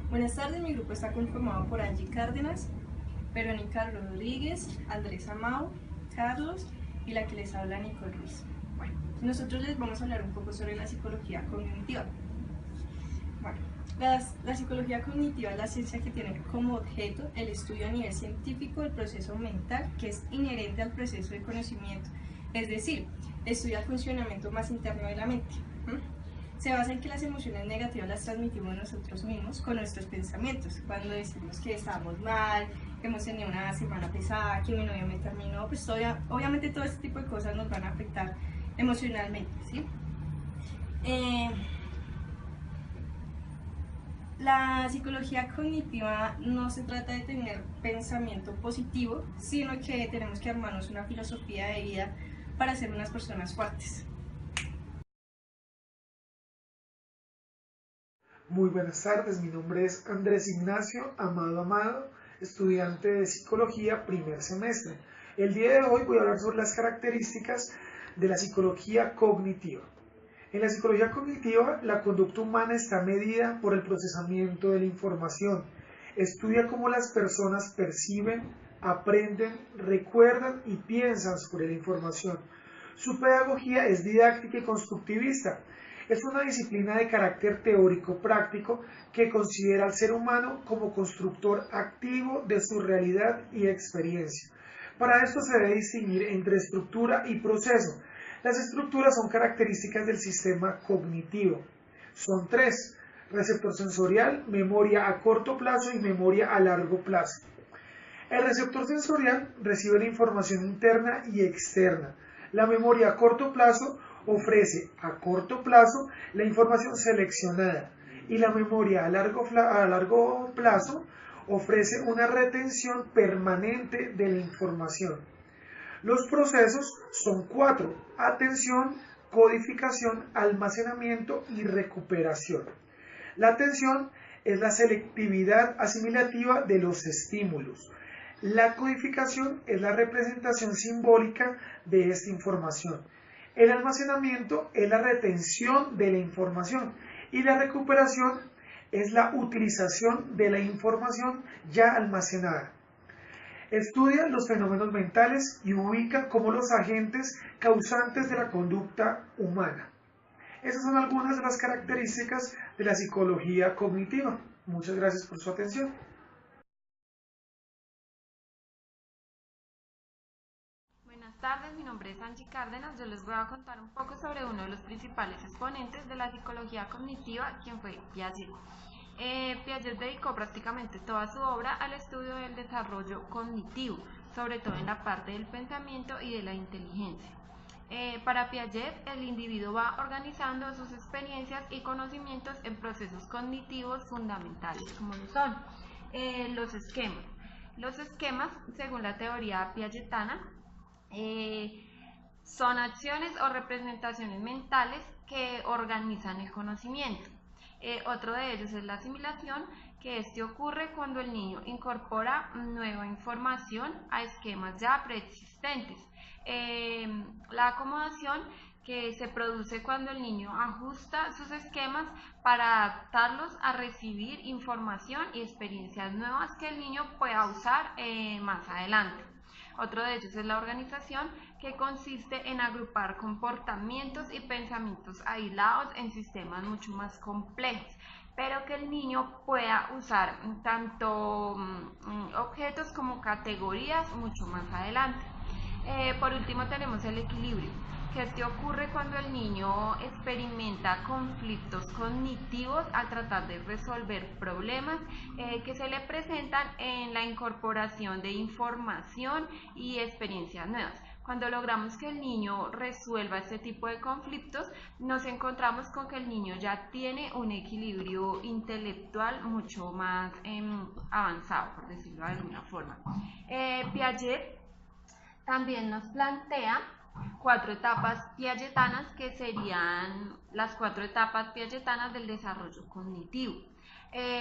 Buenas tardes, mi grupo está conformado por Angie Cárdenas, Verónica Rodríguez, Andrés Amau, Carlos y la que les habla Nicole Ruiz. Bueno, nosotros les vamos a hablar un poco sobre la psicología cognitiva. Bueno, la psicología cognitiva es la ciencia que tiene como objeto el estudio a nivel científico del proceso mental que es inherente al proceso de conocimiento, es decir, estudia el funcionamiento más interno de la mente. Se basa en que las emociones negativas las transmitimos nosotros mismos con nuestros pensamientos. Cuando decimos que estamos mal, que hemos tenido una semana pesada, que mi novio me terminó, pues obviamente todo este tipo de cosas nos van a afectar emocionalmente, ¿sí? La psicología cognitiva no se trata de tener pensamiento positivo, sino que tenemos que armarnos una filosofía de vida para ser unas personas fuertes. Muy buenas tardes, mi nombre es Andrés Ignacio Amado, estudiante de Psicología primer semestre. El día de hoy voy a hablar sobre las características de la psicología cognitiva. En la psicología cognitiva, la conducta humana está medida por el procesamiento de la información. Estudia cómo las personas perciben, aprenden, recuerdan y piensan sobre la información. Su pedagogía es didáctica y constructivista. Es una disciplina de carácter teórico-práctico que considera al ser humano como constructor activo de su realidad y experiencia. Para esto se debe distinguir entre estructura y proceso. Las estructuras son características del sistema cognitivo. Son tres: receptor sensorial, memoria a corto plazo y memoria a largo plazo. El receptor sensorial recibe la información interna y externa. La memoria a corto plazo ofrece a corto plazo la información seleccionada y la memoria a largo plazo ofrece una retención permanente de la información. Los procesos son cuatro: atención, codificación, almacenamiento y recuperación. La atención es la selectividad asimilativa de los estímulos. La codificación es la representación simbólica de esta información. El almacenamiento es la retención de la información y la recuperación es la utilización de la información ya almacenada. Estudia los fenómenos mentales y ubica como los agentes causantes de la conducta humana. Esas son algunas de las características de la psicología cognitiva. Muchas gracias por su atención. Buenas tardes, mi nombre es Angie Cárdenas. Yo les voy a contar un poco sobre uno de los principales exponentes de la psicología cognitiva, quien fue Piaget. Piaget dedicó prácticamente toda su obra al estudio del desarrollo cognitivo, sobre todo en la parte del pensamiento y de la inteligencia. Para Piaget, el individuo va organizando sus experiencias y conocimientos en procesos cognitivos fundamentales, como lo son los esquemas. Los esquemas, según la teoría piagetana, eh, son acciones o representaciones mentales que organizan el conocimiento. Otro de ellos es la asimilación, que este ocurre cuando el niño incorpora nueva información a esquemas ya preexistentes. La acomodación, que se produce cuando el niño ajusta sus esquemas para adaptarlos a recibir información y experiencias nuevas que el niño pueda usar más adelante. Otro de ellos es la organización, que consiste en agrupar comportamientos y pensamientos aislados en sistemas mucho más complejos, pero que el niño pueda usar tanto objetos como categorías mucho más adelante. Por último tenemos el equilibrio, que este ocurre cuando el niño experimenta conflictos cognitivos al tratar de resolver problemas que se le presentan en la incorporación de información y experiencias nuevas. Cuando logramos que el niño resuelva este tipo de conflictos, nos encontramos con que el niño ya tiene un equilibrio intelectual mucho más avanzado, por decirlo de alguna forma. Piaget también nos plantea cuatro etapas piagetanas, que serían las cuatro etapas piagetanas del desarrollo cognitivo.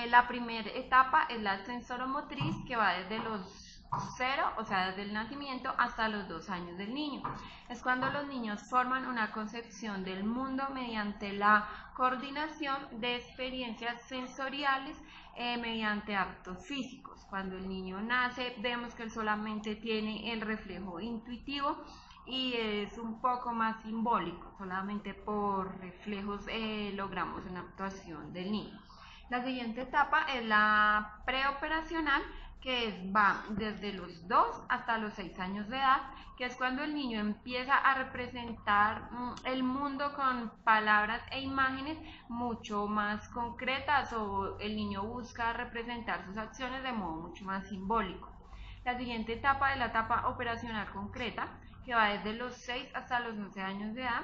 La primera etapa es la sensoromotriz, que va desde los 0, o sea, desde el nacimiento hasta los 2 años del niño. Es cuando los niños forman una concepción del mundo mediante la coordinación de experiencias sensoriales mediante actos físicos. Cuando el niño nace, vemos que él solamente tiene el reflejo intuitivo y es un poco más simbólico, solamente por reflejos logramos una actuación del niño. La siguiente etapa es la preoperacional, que va desde los 2 hasta los 6 años de edad, que es cuando el niño empieza a representar el mundo con palabras e imágenes mucho más concretas, o el niño busca representar sus acciones de modo mucho más simbólico. La siguiente etapa es la etapa operacional concreta, que va desde los 6 hasta los 11 años de edad,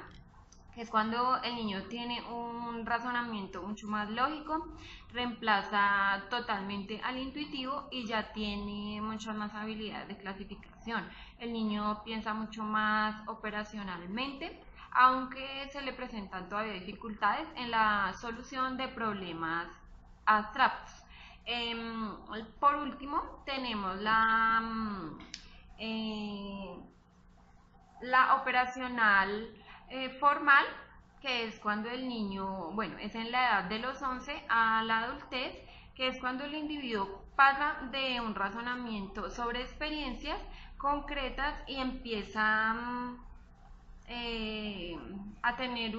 que es cuando el niño tiene un razonamiento mucho más lógico, reemplaza totalmente al intuitivo y ya tiene muchas más habilidades de clasificación. El niño piensa mucho más operacionalmente, aunque se le presentan todavía dificultades en la solución de problemas abstractos. Por último, tenemos la operacional formal, que es cuando el niño, bueno, es en la edad de los 11 a la adultez, que es cuando el individuo pasa de un razonamiento sobre experiencias concretas y empieza a tener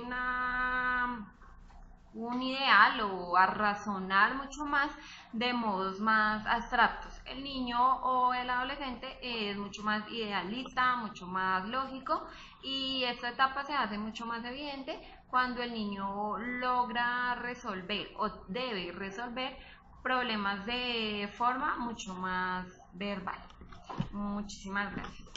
un ideal o a razonar mucho más de modos más abstractos. El niño o el adolescente es mucho más idealista, mucho más lógico, y esta etapa se hace mucho más evidente cuando el niño logra resolver o debe resolver problemas de forma mucho más verbal. Muchísimas gracias.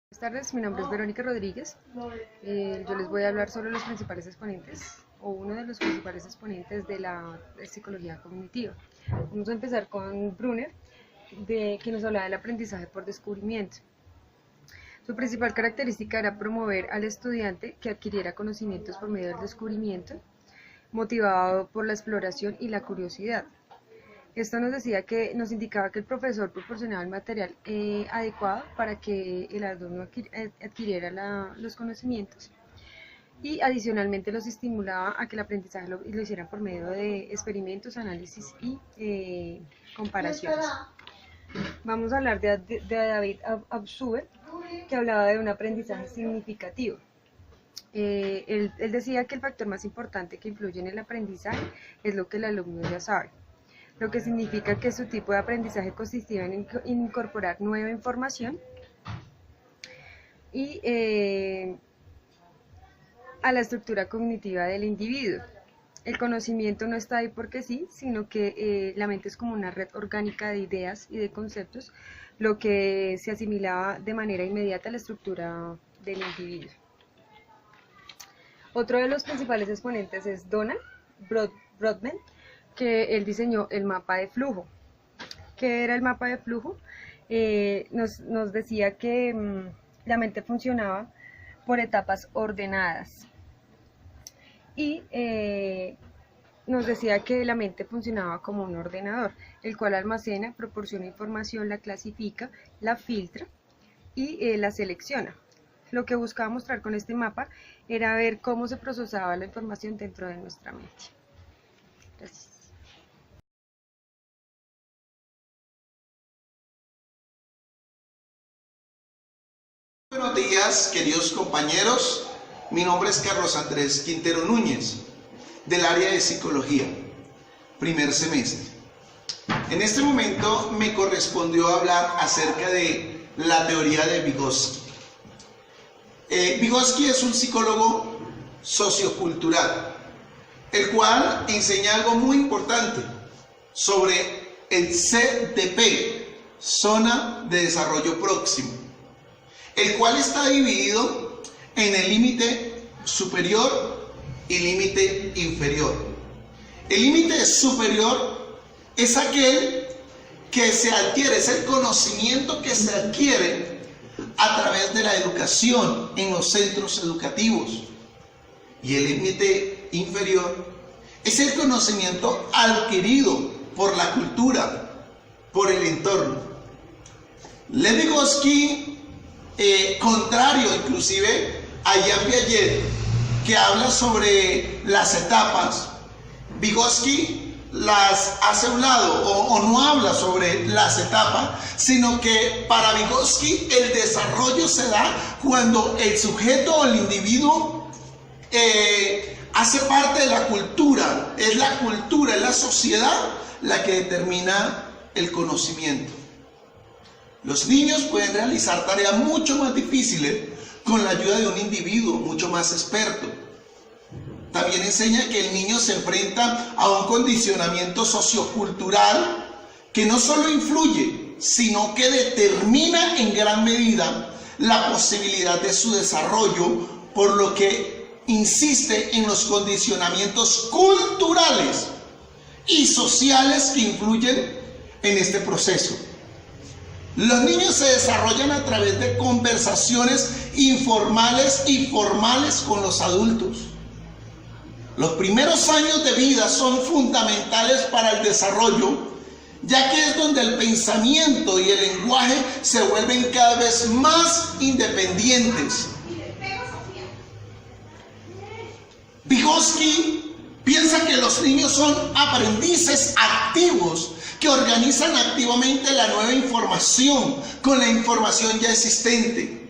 Buenas tardes, mi nombre es Verónica Rodríguez. Yo les voy a hablar sobre los principales exponentes, o uno de los principales exponentes de la psicología cognitiva. Vamos a empezar con Brunner, que nos habla del aprendizaje por descubrimiento. Su principal característica era promover al estudiante que adquiriera conocimientos por medio del descubrimiento, motivado por la exploración y la curiosidad. Esto nos indicaba que el profesor proporcionaba el material adecuado para que el alumno adquiriera los conocimientos, y adicionalmente los estimulaba a que el aprendizaje lo hicieran por medio de experimentos, análisis y comparaciones. Vamos a hablar de David Abzuber, que hablaba de un aprendizaje significativo. Él decía que el factor más importante que influye en el aprendizaje es lo que el alumno ya sabe, lo que significa que su tipo de aprendizaje consistía en incorporar nueva información y a la estructura cognitiva del individuo. El conocimiento no está ahí porque sí, sino que la mente es como una red orgánica de ideas y de conceptos, lo que se asimilaba de manera inmediata a la estructura del individuo. Otro de los principales exponentes es Donald Brodmann, que él diseñó el mapa de flujo. ¿Qué era el mapa de flujo? Nos decía que la mente funcionaba por etapas ordenadas, y nos decía que la mente funcionaba como un ordenador, el cual almacena, proporciona información, la clasifica, la filtra y la selecciona. Lo que buscaba mostrar con este mapa era ver cómo se procesaba la información dentro de nuestra mente. Gracias. Buenos días, queridos compañeros. Mi nombre es Carlos Andrés Quintero Núñez, del área de psicología, primer semestre. En este momento me correspondió hablar acerca de la teoría de Vygotsky. Vygotsky es un psicólogo sociocultural, el cual enseña algo muy importante sobre el SDP, Zona de Desarrollo Próximo, el cual está dividido en el límite superior y límite inferior. El límite superior es aquel que se adquiere, es el conocimiento que se adquiere a través de la educación en los centros educativos. Y el límite inferior es el conocimiento adquirido por la cultura, por el entorno. Lev Vygotsky, contrario inclusive a Jean Piaget, que habla sobre las etapas, Vygotsky las hace a un lado o no habla sobre las etapas, sino que para Vygotsky el desarrollo se da cuando el sujeto o el individuo hace parte de la cultura. Es la cultura, es la sociedad la que determina el conocimiento. Los niños pueden realizar tareas mucho más difíciles con la ayuda de un individuo mucho más experto. También enseña que el niño se enfrenta a un condicionamiento sociocultural que no solo influye, sino que determina en gran medida la posibilidad de su desarrollo, por lo que insiste en los condicionamientos culturales y sociales que influyen en este proceso. Los niños se desarrollan a través de conversaciones informales y formales con los adultos. Los primeros años de vida son fundamentales para el desarrollo, ya que es donde el pensamiento y el lenguaje se vuelven cada vez más independientes. Vygotsky piensa que los niños son aprendices activos que organizan activamente la nueva información con la información ya existente.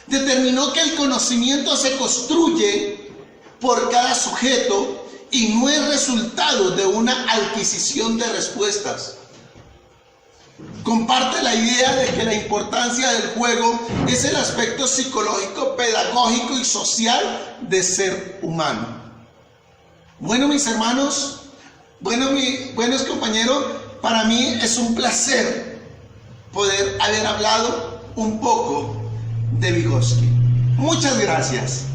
Determinó que el conocimiento se construye por cada sujeto y no es resultado de una adquisición de respuestas. Comparte la idea de que la importancia del juego es el aspecto psicológico, pedagógico y social de ser humano. Bueno, mis hermanos, buenos compañeros, para mí es un placer poder haber hablado un poco de Vygotsky. Muchas gracias.